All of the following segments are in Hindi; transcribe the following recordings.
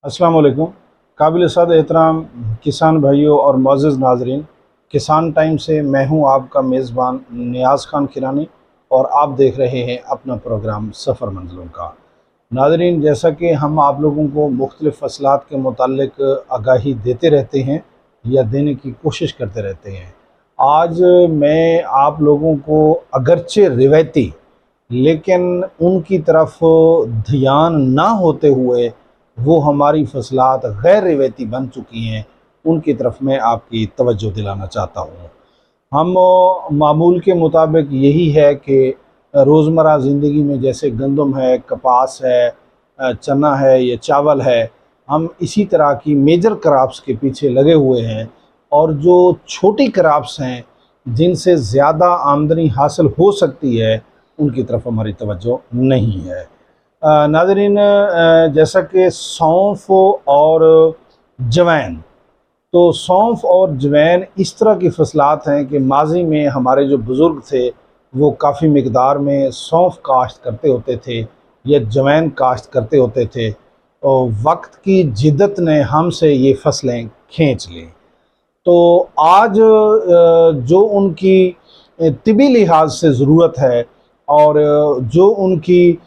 अस्सलाम वालेकुम। काबिल सद एहतराम किसान भाइयों और मोअज़्ज़ज़ नाज़रीन, किसान टाइम से मैं हूं आपका मेज़बान नियाज़ खान किरानी और आप देख रहे हैं अपना प्रोग्राम सफ़र मंज़िलों का। नाज़रीन, जैसा कि हम आप लोगों को मुख्तलिफ़ फ़सलात के मुताल्लिक़ आगाही देते रहते हैं या देने की कोशिश करते रहते हैं, आज मैं आप लोगों को अगरचे रिवायती लेकिन उनकी तरफ ध्यान ना होते हुए वो हमारी फसलात गैर रिवायती बन चुकी हैं, उनकी तरफ मैं आपकी तवज्जो दिलाना चाहता हूँ। हम मामूल के मुताबिक यही है कि रोज़मर्रा ज़िंदगी में जैसे गंदम है, कपास है, चना है या चावल है, हम इसी तरह की मेजर क्रॉप्स के पीछे लगे हुए हैं और जो छोटी क्रॉप्स हैं जिनसे ज़्यादा आमदनी हासिल हो सकती है, उनकी तरफ हमारी तवज्जो नहीं है। नाज़रीन, जैसा कि सौंफ और जवैन, तो सौंफ और जवैन इस तरह की फसलात हैं कि माजी में हमारे जो बुज़ुर्ग थे वो काफ़ी मिकदार में सौंफ काश्त करते होते थे या जवैन काश्त करते होते थे और वक्त की जिद्दत ने हमसे ये फसलें खींच ली। तो आज जो उनकी तिबी लिहाज से ज़रूरत है और जो उनकी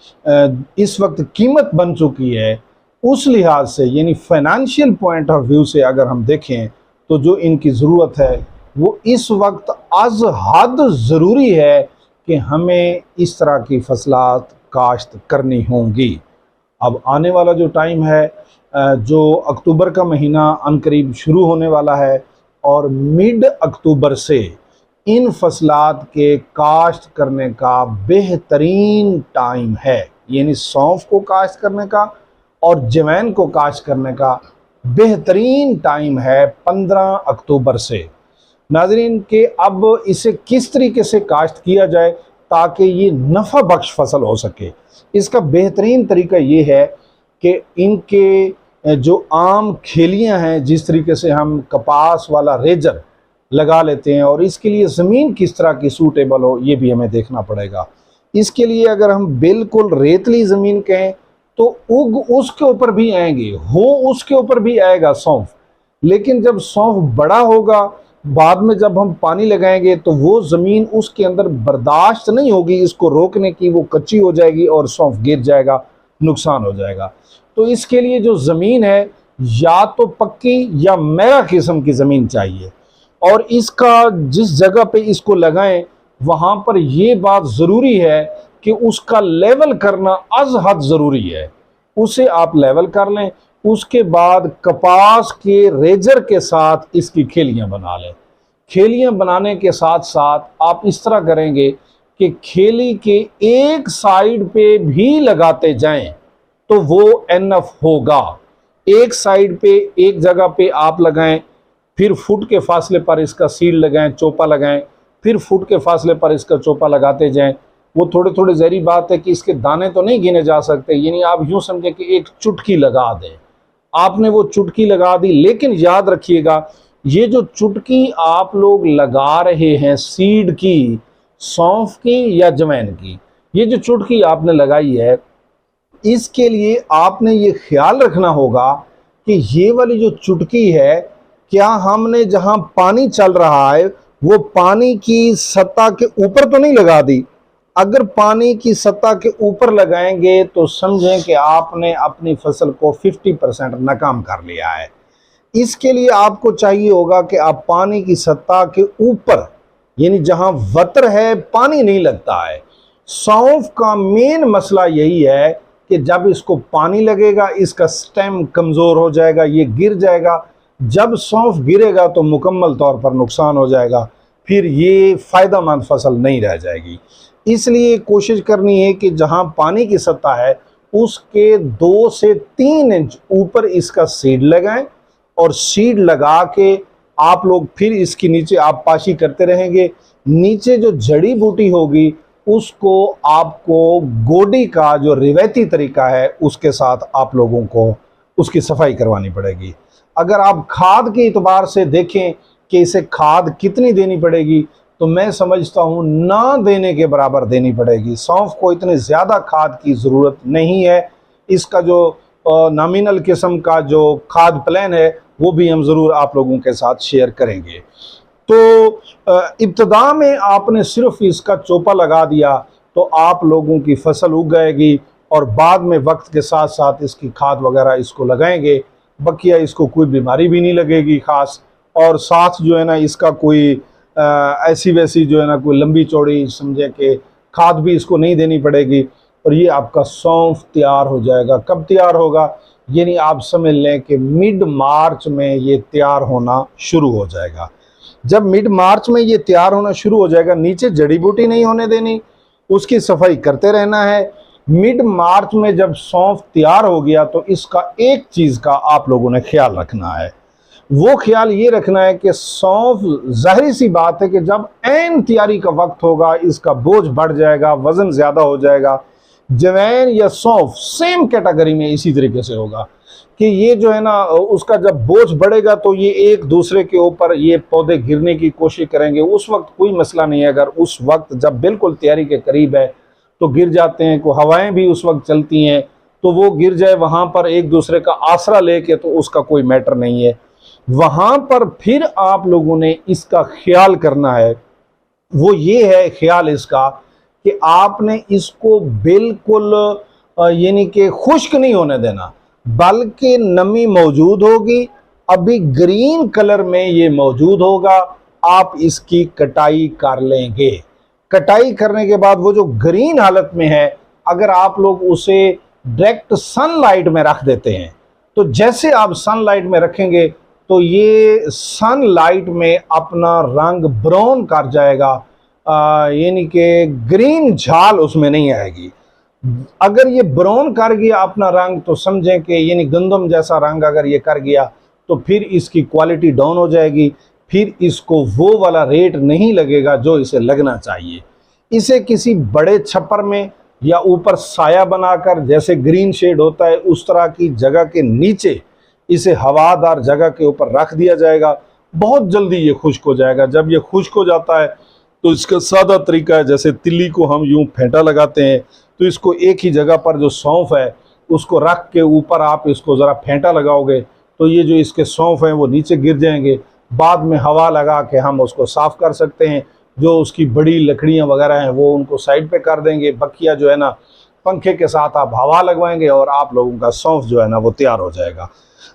इस वक्त कीमत बन चुकी है, उस लिहाज से यानी फाइनेंशियल पॉइंट ऑफ व्यू से अगर हम देखें तो जो इनकी ज़रूरत है वो इस वक्त अज़ हद ज़रूरी है कि हमें इस तरह की फसलात काश्त करनी होंगी। अब आने वाला जो टाइम है, जो अक्टूबर का महीना अनकरीब शुरू होने वाला है और मिड अक्टूबर से इन फसलात के काश्त करने का बेहतरीन टाइम है, यानी सौंफ को काश्त करने का और जवैन को काश्त करने का बेहतरीन टाइम है 15 अक्टूबर से। नाज़रीन, के अब इसे किस तरीके से काश्त किया जाए ताकि ये नफ़ा बख्श फसल हो सके, इसका बेहतरीन तरीका ये है कि इनके जो आम खेलियां हैं, जिस तरीके से हम कपास वाला रेजर लगा लेते हैं और इसके लिए ज़मीन किस तरह की सूटेबल हो ये भी हमें देखना पड़ेगा। इसके लिए अगर हम बिल्कुल रेतली ज़मीन कहें तो उग उसके ऊपर भी आएंगे, हो उसके ऊपर भी आएगा सौंफ, लेकिन जब सौंफ बड़ा होगा बाद में जब हम पानी लगाएंगे तो वो ज़मीन उसके अंदर बर्दाश्त नहीं होगी इसको रोकने की, वो कच्ची हो जाएगी और सौंफ गिर जाएगा, नुकसान हो जाएगा। तो इसके लिए जो ज़मीन है या तो पक्की या मैरा किस्म की ज़मीन चाहिए और इसका जिस जगह पे इसको लगाएं वहाँ पर ये बात ज़रूरी है कि उसका लेवल करना अज़ हद ज़रूरी है, उसे आप लेवल कर लें। उसके बाद कपास के रेजर के साथ इसकी खेलियां बना लें। खेलियां बनाने के साथ साथ आप इस तरह करेंगे कि खेली के एक साइड पे भी लगाते जाएं तो वो एनफ होगा। एक साइड पे एक जगह पे आप लगाएं, फिर फुट के फासले पर इसका सीड लगाएं, चोपा लगाएं, फिर फुट के फासले पर इसका चोपा लगाते जाएं। वो थोड़े थोड़े जहरी बात है कि इसके दाने तो नहीं गिने जा सकते, यानी आप यूं समझे कि एक चुटकी लगा दें। आपने वो चुटकी लगा दी, लेकिन याद रखिएगा ये जो चुटकी आप लोग लगा रहे हैं सीड की, सौंफ की या जवैन की, ये जो चुटकी आपने लगाई है इसके लिए आपने ये ख्याल रखना होगा कि ये वाली जो चुटकी है, क्या हमने जहां पानी चल रहा है वो पानी की सतह के ऊपर तो नहीं लगा दी। अगर पानी की सतह के ऊपर लगाएंगे तो समझें कि आपने अपनी फसल को 50% नाकाम कर लिया है। इसके लिए आपको चाहिए होगा कि आप पानी की सतह के ऊपर, यानी जहां वतर है पानी नहीं लगता है। सौंफ का मेन मसला यही है कि जब इसको पानी लगेगा इसका स्टेम कमज़ोर हो जाएगा, ये गिर जाएगा। जब सौंफ गिरेगा तो मुकम्मल तौर पर नुकसान हो जाएगा, फिर ये फ़ायदेमंद फसल नहीं रह जाएगी। इसलिए कोशिश करनी है कि जहां पानी की सतह है उसके 2 से 3 इंच ऊपर इसका सीड लगाएं और सीड लगा के आप लोग फिर इसके नीचे आप पाशी करते रहेंगे। नीचे जो जड़ी बूटी होगी उसको आपको गोडी का जो रिवायती तरीका है उसके साथ आप लोगों को उसकी सफाई करवानी पड़ेगी। अगर आप खाद के एतबार से देखें कि इसे खाद कितनी देनी पड़ेगी तो मैं समझता हूँ ना देने के बराबर देनी पड़ेगी। सौंफ को इतनी ज़्यादा खाद की ज़रूरत नहीं है। इसका जो नॉमिनल किस्म का जो खाद प्लान है वो भी हम ज़रूर आप लोगों के साथ शेयर करेंगे। तो इब्तदा में आपने सिर्फ इसका चोपा लगा दिया तो आप लोगों की फसल उग जाएगी, और बाद में वक्त के साथ साथ इसकी खाद वगैरह इसको लगाएंगे, बकिया इसको कोई बीमारी भी नहीं लगेगी ख़ास, और साथ जो है ना इसका कोई ऐसी वैसी जो है ना कोई लंबी चौड़ी समझे कि खाद भी इसको नहीं देनी पड़ेगी, और ये आपका सौंफ तैयार हो जाएगा। कब तैयार होगा? यानी आप समझ लें कि मिड मार्च में ये तैयार होना शुरू हो जाएगा। जब मिड मार्च में ये तैयार होना शुरू हो जाएगा, नीचे जड़ी बूटी नहीं होने देनी, उसकी सफाई करते रहना है। मिड मार्च में जब सौंफ तैयार हो गया तो इसका एक चीज़ का आप लोगों ने ख्याल रखना है। वो ख्याल ये रखना है कि सौंफ, जाहिर सी बात है कि जब ऐन तैयारी का वक्त होगा इसका बोझ बढ़ जाएगा, वज़न ज़्यादा हो जाएगा। जवैन या सौंफ सेम कैटेगरी में इसी तरीके से होगा कि ये जो है ना उसका जब बोझ बढ़ेगा तो ये एक दूसरे के ऊपर ये पौधे गिरने की कोशिश करेंगे। उस वक्त कोई मसला नहीं है, अगर उस वक्त जब बिल्कुल तैयारी के करीब है तो गिर जाते हैं, को हवाएं भी उस वक्त चलती हैं तो वो गिर जाए वहाँ पर एक दूसरे का आसरा लेके, तो उसका कोई मैटर नहीं है। वहाँ पर फिर आप लोगों ने इसका ख्याल करना है, वो ये है ख्याल इसका कि आपने इसको बिल्कुल यानी कि खुश्क नहीं होने देना, बल्कि नमी मौजूद होगी, अभी ग्रीन कलर में ये मौजूद होगा। आप इसकी कटाई कर लेंगे। कटाई करने के बाद वो जो ग्रीन हालत में है, अगर आप लोग उसे डायरेक्ट सनलाइट में रख देते हैं तो जैसे आप सनलाइट में रखेंगे तो ये सनलाइट में अपना रंग ब्राउन कर जाएगा, यानी कि ग्रीन झाल उसमें नहीं आएगी। अगर ये ब्राउन कर गया अपना रंग तो समझें कि यानी गंदम जैसा रंग अगर ये कर गया तो फिर इसकी क्वालिटी डाउन हो जाएगी, फिर इसको वो वाला रेट नहीं लगेगा जो इसे लगना चाहिए। इसे किसी बड़े छप्पर में या ऊपर साया बनाकर, जैसे ग्रीन शेड होता है उस तरह की जगह के नीचे इसे हवादार जगह के ऊपर रख दिया जाएगा। बहुत जल्दी ये खुश्क हो जाएगा। जब ये खुश्क हो जाता है तो इसका सादा तरीका है, जैसे तिल्ली को हम यूं फेंटा लगाते हैं तो इसको एक ही जगह पर जो सौंफ है उसको रख के ऊपर आप इसको ज़रा फेंटा लगाओगे तो ये जो इसके सौंफ हैं वो नीचे गिर जाएंगे। बाद में हवा लगा के हम उसको साफ़ कर सकते हैं। जो उसकी बड़ी लकड़ियाँ वगैरह हैं वो उनको साइड पे कर देंगे। बकिया जो है ना पंखे के साथ आप हवा लगवाएंगे और आप लोगों का सौंफ जो है ना वो तैयार हो जाएगा।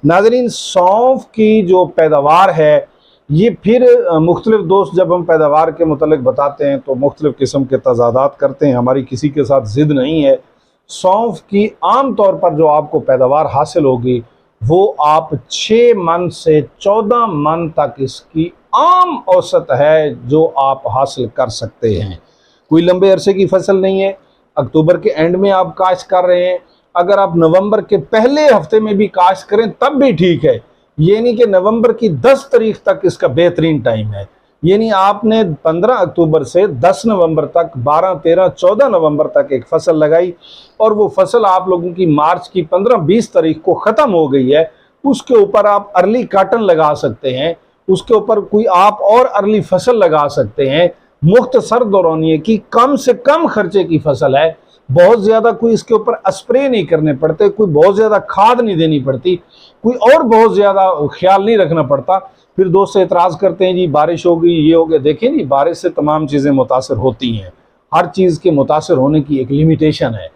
नाज़रीन, सौंफ की जो पैदावार है ये फिर मुख्तलिफ दोस्त जब हम पैदावार के मुतल्लिक बताते हैं तो मुख्तलिफ किस्म के तजादात करते हैं। हमारी किसी के साथ ज़िद नहीं है। सौंफ की आम तौर पर जो आपको पैदावार हासिल होगी वो आप 6 मन से 14 मन तक इसकी आम औसत है जो आप हासिल कर सकते हैं। कोई लंबे अरसे की फसल नहीं है। अक्टूबर के एंड में आप काश्त कर रहे हैं, अगर आप नवंबर के पहले हफ्ते में भी काश्त करें तब भी ठीक है। यानी कि नवंबर की 10 तारीख तक इसका बेहतरीन टाइम है। यानी आपने 15 अक्टूबर से 10 नवंबर तक, 12, 13, 14 नवंबर तक एक फसल लगाई और वो फसल आप लोगों की मार्च की 15-20 तारीख को ख़त्म हो गई है। उसके ऊपर आप अर्ली काटन लगा सकते हैं, उसके ऊपर कोई आप और अर्ली फसल लगा सकते हैं। मुख्तसर दौरानिए की कम से कम खर्चे की फसल है। बहुत ज़्यादा कोई इसके ऊपर स्प्रे नहीं करने पड़ते, कोई बहुत ज़्यादा खाद नहीं देनी पड़ती, कोई और बहुत ज़्यादा ख्याल नहीं रखना पड़ता। फिर दोस्त से एतराज़ करते हैं जी बारिश हो गई, ये हो गया। देखिए नहीं, बारिश से तमाम चीज़ें मुतासर होती हैं। हर चीज़ के मुतासर होने की एक लिमिटेशन है।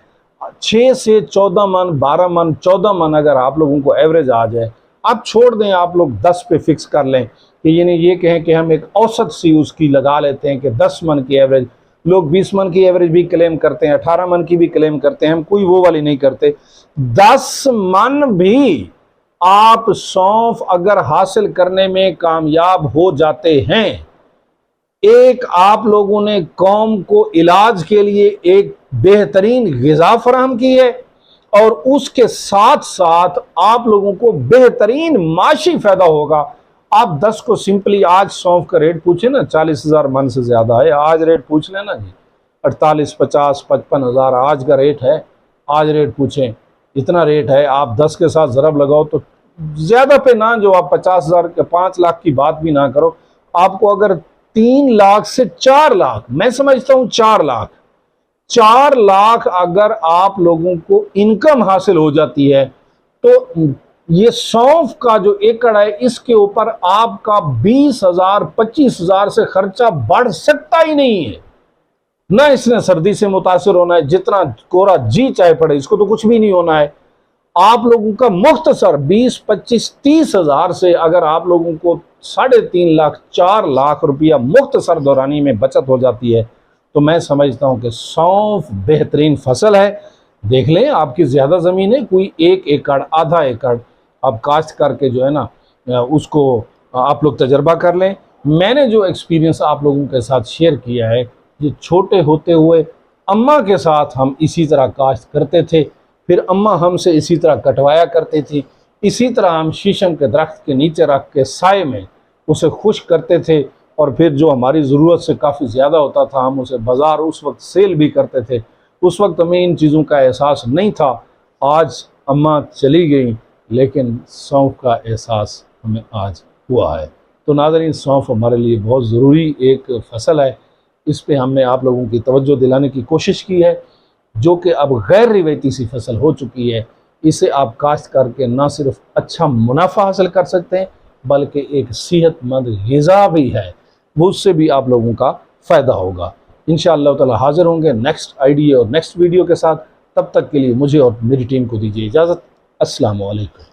6 से 14 मन, 12 मन, 14 मन अगर आप लोगों को एवरेज आ जाए, आप छोड़ दें, आप लोग 10 पे फिक्स कर लें कि यानी ये कहें कि हम एक औसत सी उसकी लगा लेते हैं कि 10 मन की एवरेज। लोग 20 मन की एवरेज भी क्लेम करते हैं, 18 मन की भी क्लेम करते हैं, हम कोई वो वाली नहीं करते। 10 मन भी आप सौंफ अगर हासिल करने में कामयाब हो जाते हैं, एक आप लोगों ने कौम को इलाज के लिए एक बेहतरीन ग़िज़ा फराहम की है और उसके साथ साथ आप लोगों को बेहतरीन माशी फ़ायदा होगा। आप 10 को सिंपली आज सौंफ का रेट पूछे ना, 40,000 मन से ज़्यादा है। आज रेट पूछ लेना जी, 48, 50, 55,000 आज का रेट है। आज रेट पूछें, इतना रेट है। आप 10 के साथ ज़रब लगाओ तो ज़्यादा पे ना, जो आप 50,000 के 5 लाख की बात भी ना करो। आपको अगर 3 लाख से 4 लाख, मैं समझता हूँ 4 लाख अगर आप लोगों को इनकम हासिल हो जाती है तो ये सौंफ का जो एकड़ है इसके ऊपर आपका 20,000 25,000 से खर्चा बढ़ सकता ही नहीं है। ना इसने सर्दी से मुतासिर होना है, जितना कोरा जी चाहे पड़े, इसको तो कुछ भी नहीं होना है। आप लोगों का मुख्तसर 20, 25, 30,000 से अगर आप लोगों को 3.5 लाख 4 लाख रुपया मुख्तसर दौरानी में बचत हो जाती है, तो मैं समझता हूं कि सौंफ बेहतरीन फसल है। देख लें, आपकी ज़्यादा ज़मीन है, कोई 1 एकड़ आधा एकड़ आप काश्त करके जो है ना उसको आप लोग तजर्बा कर लें। मैंने जो एक्सपीरियंस आप लोगों के साथ शेयर किया है, ये छोटे होते हुए अम्मा के साथ हम इसी तरह काश्त करते थे, फिर अम्मा हमसे इसी तरह कटवाया करती थी, इसी तरह हम शीशम के दरख्त के नीचे रख के साए में उसे खुश्क करते थे, और फिर जो हमारी ज़रूरत से काफ़ी ज़्यादा होता था हम उसे बाज़ार उस वक्त सेल भी करते थे। उस वक्त हमें इन चीज़ों का एहसास नहीं था। आज अम्मा चली गई, लेकिन सौंफ का एहसास हमें आज हुआ है। तो नाज़रीन, सौंफ हमारे लिए बहुत ज़रूरी एक फ़सल है। इस पे हमने आप लोगों की तवज्जो दिलाने की कोशिश की है, जो कि अब गैर रिवायती सी फसल हो चुकी है। इसे आप काश्त करके ना सिर्फ अच्छा मुनाफा हासिल कर सकते हैं, बल्कि एक सेहतमंद ग़िज़ा भी है, वो उससे भी आप लोगों का फ़ायदा होगा। इंशाअल्लाह ताला हाज़िर होंगे नेक्स्ट आइडिया और नेक्स्ट वीडियो के साथ। तब तक के लिए मुझे और मेरी टीम को दीजिए इजाज़त। अस्सलामु अलैकुम।